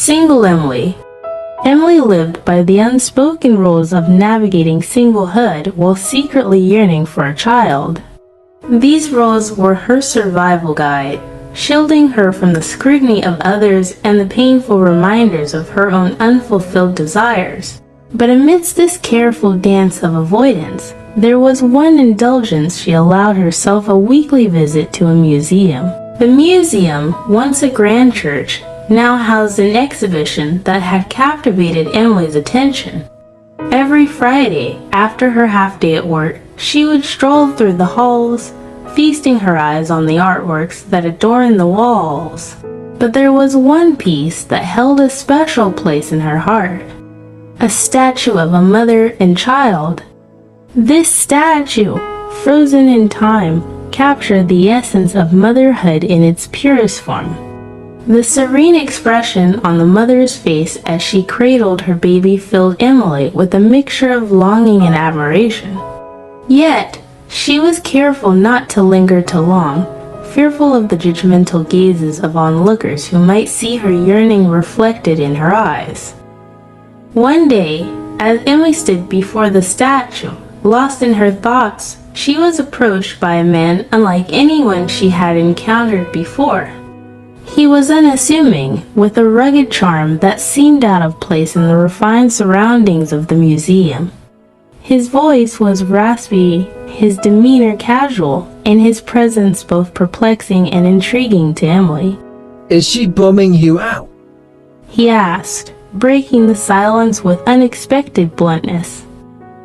Single Emily. Emily lived by the unspoken rules of navigating singlehood while secretly yearning for a child. These rules were her survival guide, shielding her from the scrutiny of others and the painful reminders of her own unfulfilled desires. But amidst this careful dance of avoidance, there was one indulgence. She allowed herself a weekly visit to a museum. The museum, once a grand church, now housed an exhibition that had captivated Emily's attention. Every Friday, after her half-day at work, she would stroll through the halls, feasting her eyes on the artworks that adorned the walls. But there was one piece that held a special place in her heart. A statue of a mother and child. This statue, frozen in time, captured the essence of motherhood in its purest form. The serene expression on the mother's face as she cradled her baby filled Emily with a mixture of longing and admiration. Yet, she was careful not to linger too long, fearful of the judgmental gazes of onlookers who might see her yearning reflected in her eyes. One day, as Emily stood before the statue, lost in her thoughts, she was approached by a man unlike anyone she had encountered before. He was unassuming, with a rugged charm that seemed out of place in the refined surroundings of the museum. His voice was raspy, his demeanor casual, and his presence both perplexing and intriguing to Emily. "Is she bumming you out?" he asked, breaking the silence with unexpected bluntness.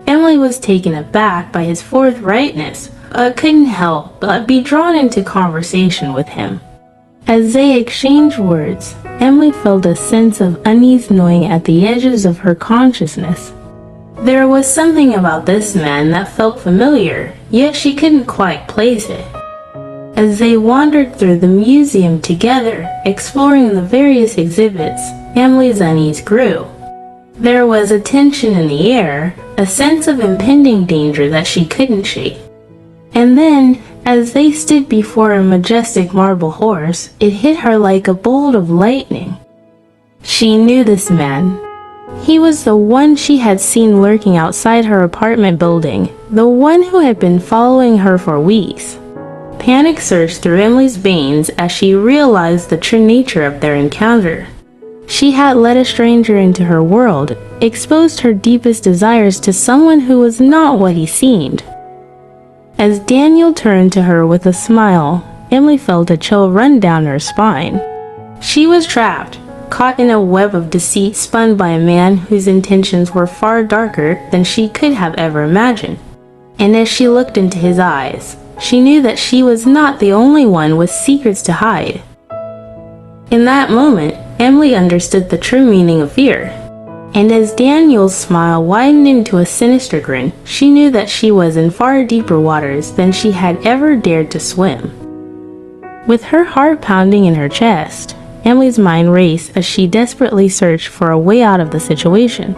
Emily was taken aback by his forthrightness, but couldn't help but be drawn into conversation with him. As they exchanged words, Emily felt a sense of unease gnawing at the edges of her consciousness. There was something about this man that felt familiar, yet she couldn't quite place it. As they wandered through the museum together, exploring the various exhibits, Emily's unease grew. There was a tension in the air, a sense of impending danger that she couldn't shake. And then, as they stood before a majestic marble horse, it hit her like a bolt of lightning. She knew this man. He was the one she had seen lurking outside her apartment building, the one who had been following her for weeks. Panic surged through Emily's veins as she realized the true nature of their encounter. She had let a stranger into her world, exposed her deepest desires to someone who was not what he seemed. As Daniel turned to her with a smile, Emily felt a chill run down her spine. She was trapped, caught in a web of deceit spun by a man whose intentions were far darker than she could have ever imagined. And as she looked into his eyes, she knew that she was not the only one with secrets to hide. In that moment, Emily understood the true meaning of fear. And as Daniel's smile widened into a sinister grin, she knew that she was in far deeper waters than she had ever dared to swim. With her heart pounding in her chest, Emily's mind raced as she desperately searched for a way out of the situation.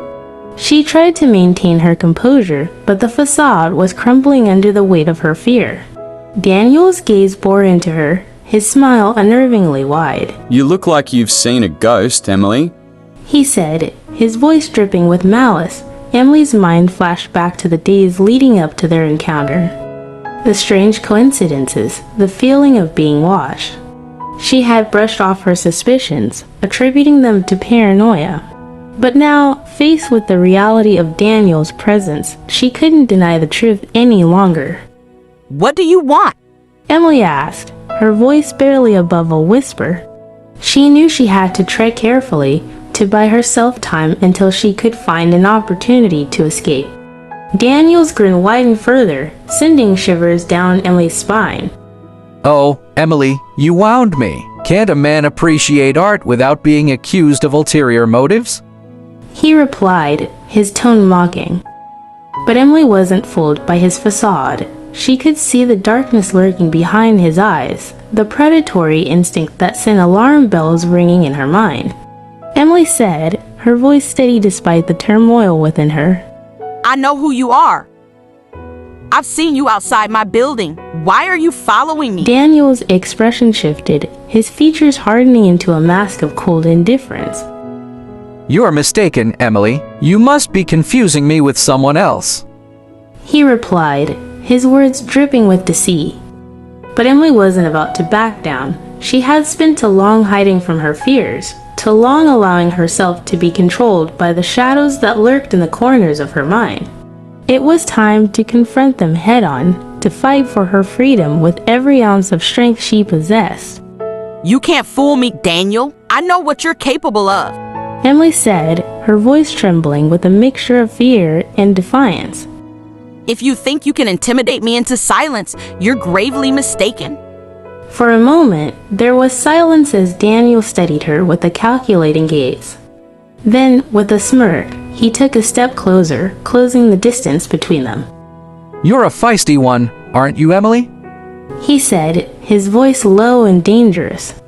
She tried to maintain her composure, but the facade was crumbling under the weight of her fear. Daniel's gaze bore into her, his smile unnervingly wide. "You look like you've seen a ghost, Emily," he said, his voice dripping with malice. Emily's mind flashed back to the days leading up to their encounter. The strange coincidences, the feeling of being watched. She had brushed off her suspicions, attributing them to paranoia. But now, faced with the reality of Daniel's presence, she couldn't deny the truth any longer. "What do you want?" Emily asked, her voice barely above a whisper. She knew she had to tread carefully, to buy herself time until she could find an opportunity to escape. Daniel's grin widened further, sending shivers down Emily's spine. "Oh, Emily, you wound me. Can't a man appreciate art without being accused of ulterior motives?" he replied, his tone mocking. But Emily wasn't fooled by his facade. She could see the darkness lurking behind his eyes, the predatory instinct that sent alarm bells ringing in her mind. Emily said, her voice steady despite the turmoil within her. "I know who you are. I've seen you outside my building. Why are you following me?" Daniel's expression shifted, his features hardening into a mask of cold indifference. You are mistaken, Emily. You must be confusing me with someone else. He replied, his words dripping with deceit. But Emily wasn't about to back down. She had spent too long hiding from her fears, too long allowing herself to be controlled by the shadows that lurked in the corners of her mind. It was time to confront them head-on, to fight for her freedom with every ounce of strength she possessed. You can't fool me, Daniel. I know what you're capable of. Emily said, her voice trembling with a mixture of fear and defiance. If you think you can intimidate me into silence, you're gravely mistaken. For a moment, there was silence as Daniel studied her with a calculating gaze. Then, with a smirk, he took a step closer, closing the distance between them. You're a feisty one, aren't you, Emily? He said, his voice low and dangerous.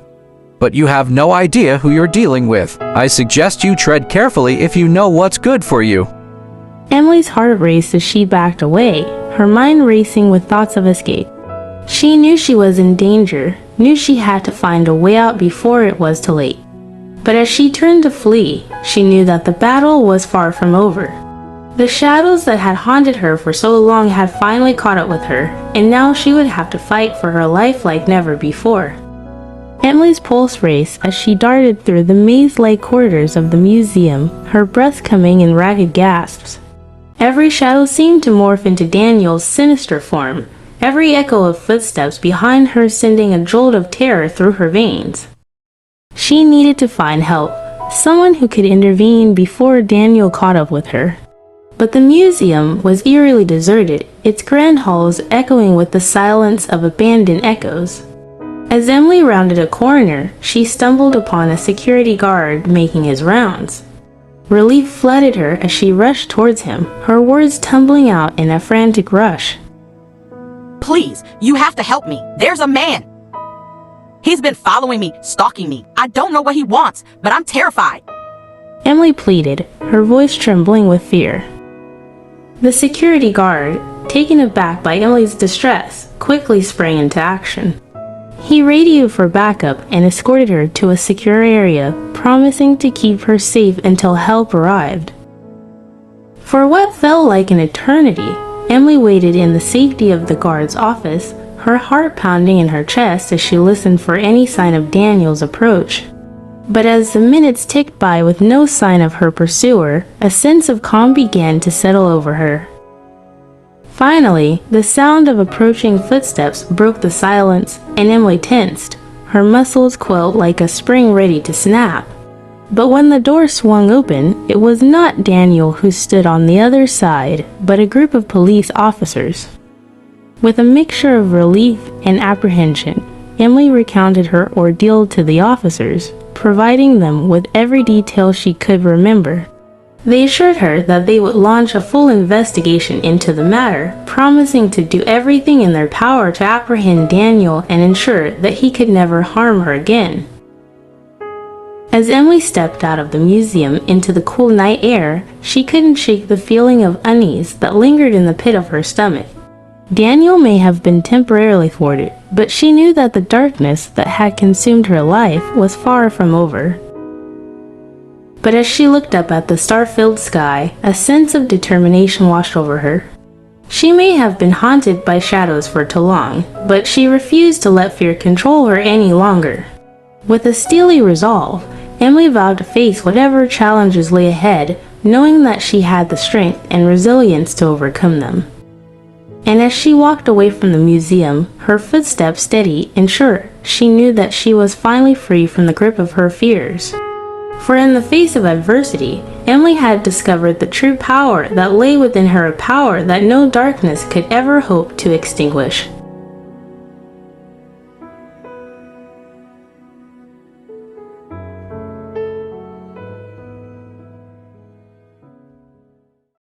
But you have no idea who you're dealing with. I suggest you tread carefully if you know what's good for you. Emily's heart raced as she backed away, her mind racing with thoughts of escape. She knew she was in danger, knew she had to find a way out before it was too late. But as she turned to flee, she knew that the battle was far from over. The shadows that had haunted her for so long had finally caught up with her, and now she would have to fight for her life like never before. Emily's pulse raced as she darted through the maze-like corridors of the museum, her breath coming in ragged gasps. Every shadow seemed to morph into Daniel's sinister form, every echo of footsteps behind her sending a jolt of terror through her veins. She needed to find help, someone who could intervene before Daniel caught up with her. But the museum was eerily deserted, its grand halls echoing with the silence of abandoned echoes. As Emily rounded a corner, she stumbled upon a security guard making his rounds. Relief flooded her as she rushed towards him, her words tumbling out in a frantic rush. Please, you have to help me. There's a man. He's been following me, stalking me. I don't know what he wants, but I'm terrified. Emily pleaded, her voice trembling with fear. The security guard, taken aback by Emily's distress, quickly sprang into action. He radioed for backup and escorted her to a secure area, promising to keep her safe until help arrived. For what felt like an eternity, Emily waited in the safety of the guard's office, her heart pounding in her chest as she listened for any sign of Daniel's approach. But as the minutes ticked by with no sign of her pursuer, a sense of calm began to settle over her. Finally, the sound of approaching footsteps broke the silence, and Emily tensed, her muscles quelled like a spring ready to snap. But when the door swung open, it was not Daniel who stood on the other side, but a group of police officers. With a mixture of relief and apprehension, Emily recounted her ordeal to the officers, providing them with every detail she could remember. They assured her that they would launch a full investigation into the matter, promising to do everything in their power to apprehend Daniel and ensure that he could never harm her again. As Emily stepped out of the museum into the cool night air, she couldn't shake the feeling of unease that lingered in the pit of her stomach. Daniel may have been temporarily thwarted, but she knew that the darkness that had consumed her life was far from over. But as she looked up at the star-filled sky, a sense of determination washed over her. She may have been haunted by shadows for too long, but she refused to let fear control her any longer. With a steely resolve, Emily vowed to face whatever challenges lay ahead, knowing that she had the strength and resilience to overcome them. And as she walked away from the museum, her footsteps steady and sure, she knew that she was finally free from the grip of her fears. For in the face of adversity, Emily had discovered the true power that lay within her, a power that no darkness could ever hope to extinguish.